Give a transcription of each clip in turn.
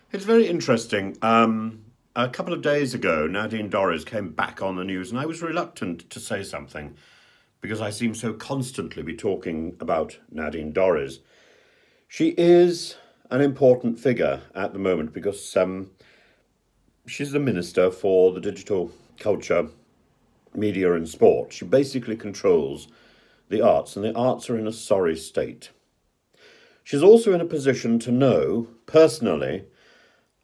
It's very interesting. A couple of days ago, Nadine Dorries came back on the news, and I was reluctant to say something because I seem so constantly be talking about Nadine Dorries. She is an important figure at the moment because she's the Minister for the Digital Culture, Media and Sport. She basically controls the arts, and the arts are in a sorry state. She's also in a position to know, personally,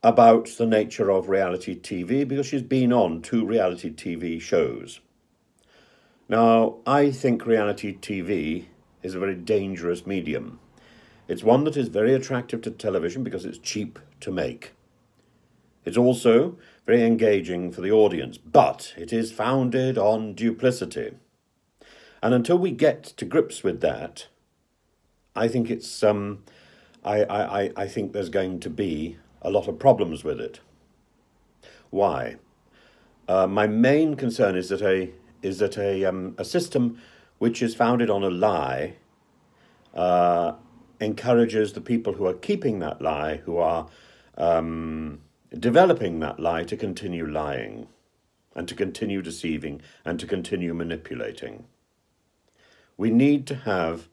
about the nature of reality TV because she's been on two reality TV shows. Now, I think reality TV is a very dangerous medium. It's one that is very attractive to television because it's cheap to make. It's also very engaging for the audience, but it is founded on duplicity. And until we get to grips with that, I think I think there's going to be a lot of problems with it. Why? My main concern is that a system which is founded on a lie encourages the people who are keeping that lie, who are developing that lie, to continue lying and to continue deceiving and to continue manipulating. We need to have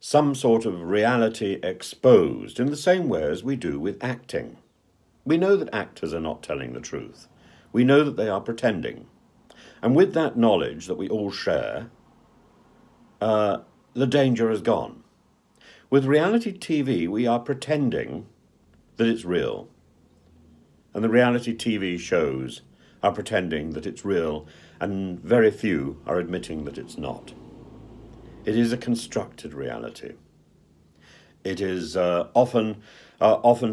some sort of reality exposed in the same way as we do with acting. We know that actors are not telling the truth. We know that they are pretending. And with that knowledge that we all share, the danger is gone. With reality TV, we are pretending that it's real. And the reality TV shows are pretending that it's real, and very few are admitting that it's not. It is a constructed reality. It is often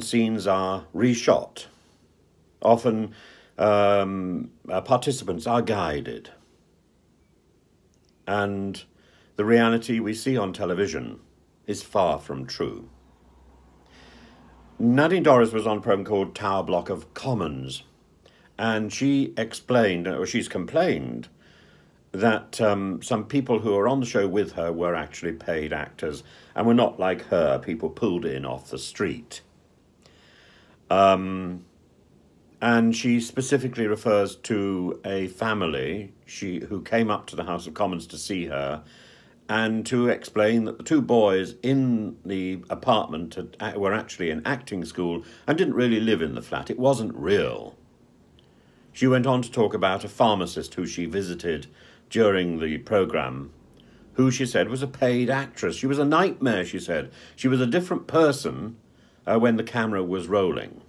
scenes are reshot. Often participants are guided. And the reality we see on television is far from true. Nadine Dorries was on a program called Tower Block of Commons, and she explained, or she's complained, that some people who were on the show with her were actually paid actors and were not like her, people pulled in off the street. And she specifically refers to a family who came up to the House of Commons to see her and to explain that the two boys in the apartment were actually in acting school and didn't really live in the flat. It wasn't real. She went on to talk about a pharmacist who she visited during the programme, who she said was a paid actress. She was a nightmare, she said. She was a different person when the camera was rolling.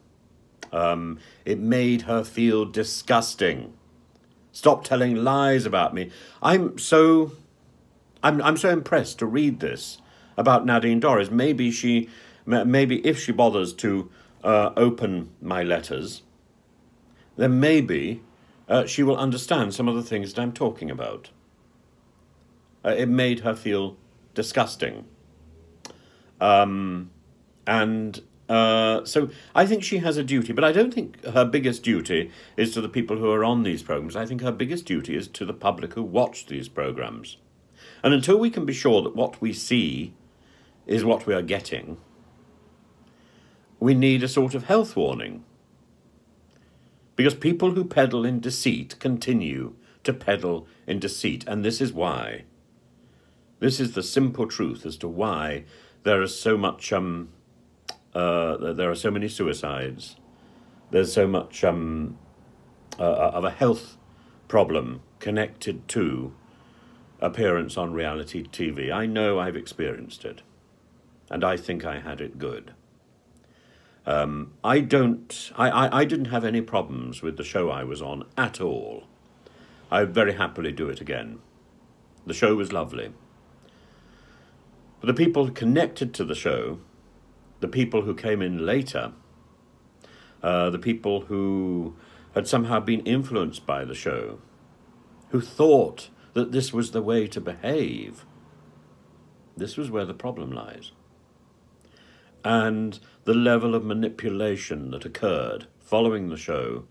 It made her feel disgusting. Stop telling lies about me. I'm so impressed to read this about Nadine Dorries. Maybe if she bothers to open my letters, then maybe she will understand some of the things that I'm talking about. It made her feel disgusting. So I think she has a duty, but I don't think her biggest duty is to the people who are on these programs. I think her biggest duty is to the public who watch these programs. And until we can be sure that what we see is what we are getting, we need a sort of health warning. Because people who peddle in deceit continue to peddle in deceit, and this is why. This is the simple truth as to why there is so much. There are so many suicides. There's so much of a health problem connected to appearance on reality TV. I know I've experienced it, and I think I had it good. I didn't have any problems with the show I was on at all. I would very happily do it again. The show was lovely. But the people connected to the show, the people who came in later, the people who had somehow been influenced by the show, who thought that this was the way to behave, this was where the problem lies. And the level of manipulation that occurred following the show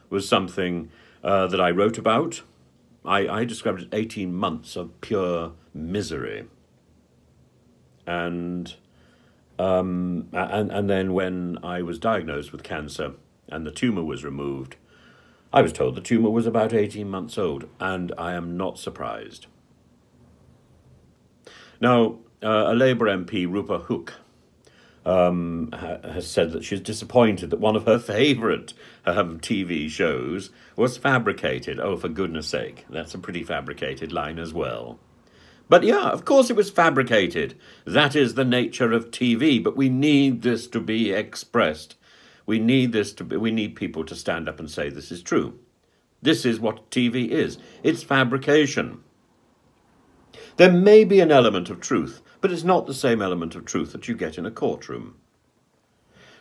was something that I wrote about. I described it 18 months of pure misery. And And then when I was diagnosed with cancer and the tumour was removed, I was told the tumour was about 18 months old, and I am not surprised. Now, a Labour MP, Rupa Hook, has said that she's disappointed that one of her favourite TV shows was fabricated. Oh, for goodness sake, that's a pretty fabricated line as well. But yeah, of course it was fabricated. That is the nature of TV, but we need this to be expressed. We need people to stand up and say this is true. This is what TV is. It's fabrication. There may be an element of truth, but it's not the same element of truth that you get in a courtroom.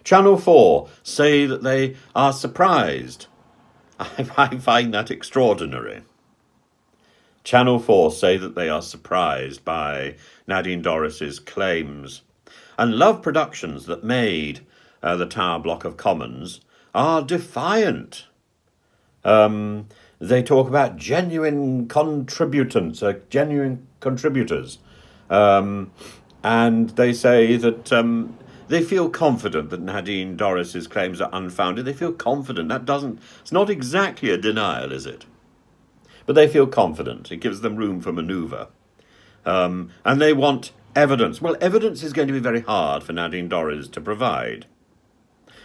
Channel 4 say that they are surprised. I find that extraordinary. Channel 4 say that they are surprised by Nadine Dorries' claims. And Love Productions that made the Tower Block of Commons are defiant. They talk about genuine contributors, and they say that they feel confident that Nadine Dorries' claims are unfounded. They feel confident. It's not exactly a denial, is it? But they feel confident. It gives them room for manoeuvre. And they want evidence. Well, evidence is going to be very hard for Nadine Dorries to provide.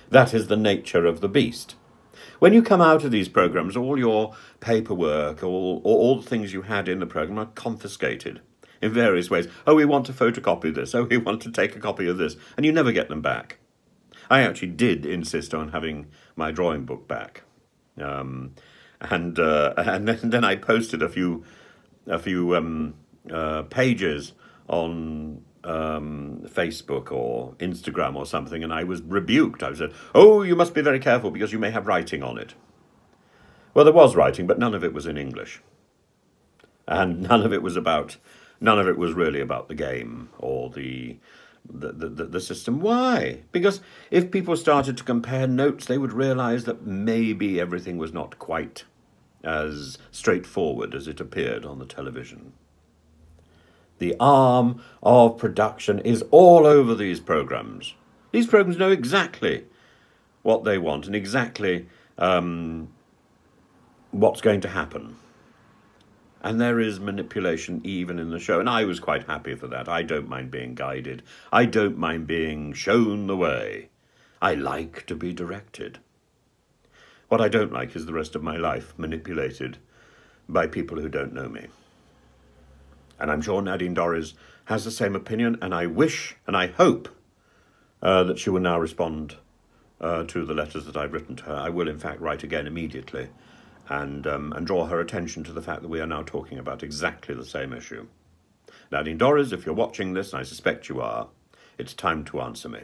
That is the nature of the beast. When you come out of these programmes, all your paperwork, all the things you had in the programme are confiscated in various ways. Oh, we want to photocopy this. Oh, we want to take a copy of this. And you never get them back. I actually did insist on having my drawing book back. And then I posted a few pages on Facebook or Instagram or something, and I was rebuked. I said, "Oh, you must be very careful because you may have writing on it." Well, there was writing, but none of it was in English, and none of it was really about the game or the system. Why? Because if people started to compare notes, they would realise that maybe everything was not quite as straightforward as it appeared on the television. The arm of production is all over these programmes. These programmes know exactly what they want and exactly what's going to happen. And there is manipulation even in the show. And I was quite happy for that. I don't mind being guided. I don't mind being shown the way. I like to be directed. What I don't like is the rest of my life manipulated by people who don't know me. And I'm sure Nadine Dorries has the same opinion, and I wish and I hope that she will now respond to the letters that I've written to her. I will, in fact, write again immediately and draw her attention to the fact that we are now talking about exactly the same issue. Nadine Dorries, if you're watching this, and I suspect you are, it's time to answer me.